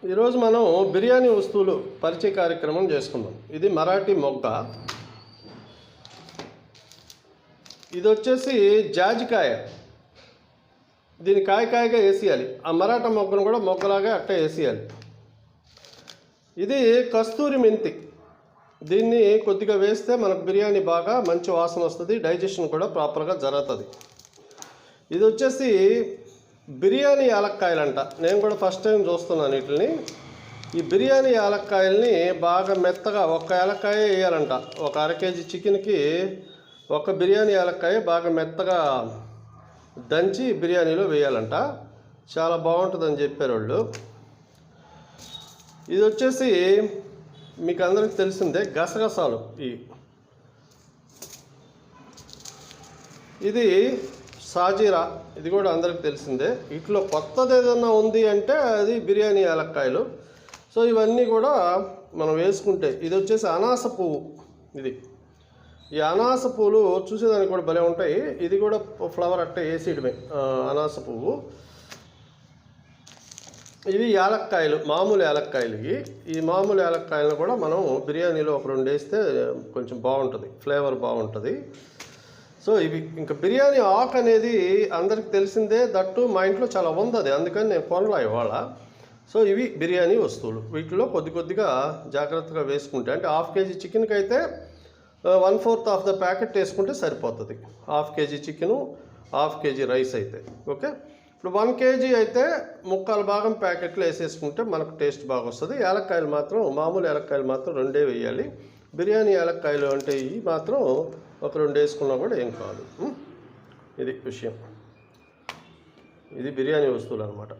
ఈరోజు మనం బిర్యానీ వస్తువులు పరిచయ కార్యక్రమం చేసుకుందాం. ఇది మరాఠీ మొగ్గ. ఇది వచ్చేసి జాజికాయ. దీన్ని కాయగా వేసేయాలి. ఆ మరాఠా మొగ్గను కూడా మొగ్గలాగా అట్ట వేసేయాలి. ఇది కస్తూరి మెంతి. దీన్ని కొద్దిగా వేస్తే మనకు బిర్యానీ బాగా మంచి వాసన వస్తుంది, డైజెషన్ కూడా ప్రాపర్గా జరుగుతుంది. ఇది వచ్చేసి బిర్యానీ యాలక్కాయలంట. నేను కూడా ఫస్ట్ టైం చూస్తున్నాను వీటిని. ఈ బిర్యానీ యాలక్కాయల్ని బాగా మెత్తగా ఒక్క యాలక్కాయ వేయాలంట. ఒక అర కేజీ చికెన్కి ఒక బిర్యానీ యాలక్కాయ బాగా మెత్తగా దంచి బిర్యానీలో వేయాలంట. చాలా బాగుంటుందని చెప్పారు వాళ్ళు. ఇది వచ్చేసి మీకు అందరికి తెలిసిందే గసగసాలు. ఇది సాజీరా, ఇది కూడా అందరికి తెలిసిందే. వీటిలో కొత్తది ఏదన్నా ఉంది అంటే అది బిర్యానీ యాలక్కాయలు. సో ఇవన్నీ కూడా మనం వేసుకుంటే, ఇది వచ్చేసి అనాస పువ్వు. ఈ అనాస పువ్వులు చూసేదానికి కూడా భలే ఉంటాయి. ఇది కూడా ఫ్లవర్ అట్టే వేసేయడమే, అనాస పువ్వు. ఇవి యాలక్కాయలు, మామూలు యాలక్కాయలు. ఈ మామూలు యాలక్కాయలను కూడా మనం బిర్యానీలో ఒక 2 వేస్తే కొంచెం బాగుంటుంది, ఫ్లేవర్ బాగుంటుంది. సో ఇవి ఇంకా బిర్యానీ ఆకు అనేది అందరికి తెలిసిందే. దట్టు మా ఇంట్లో చాలా ఉంది అది, అందుకని నేను కొనలా ఇవాళ. సో ఇవి బిర్యానీ వస్తువులు. వీటిలో కొద్దిగా జాగ్రత్తగా వేసుకుంటే, అంటే హాఫ్ కేజీ చికెన్కి అయితే 1/4 ఆఫ్ ద ప్యాకెట్ వేసుకుంటే సరిపోతుంది. Half KG chicken, half KG rice అయితే. ఓకే, ఇప్పుడు 1 కేజీ అయితే 3/4 భాగం ప్యాకెట్లు వేసేసుకుంటే మనకు టేస్ట్ బాగా వస్తుంది. యాలక్కాయలు మాత్రం, మామూలు యాలక్కాయలు మాత్రం 2 వేయాలి. బిర్యానీ యాలక్కాయలు అంటే ఇవి మాత్రం ఒక 2 వేసుకున్నా కూడా ఏం కాదు. ఇది విషయం. ఇది బిర్యానీ వస్తువులు అన్నమాట.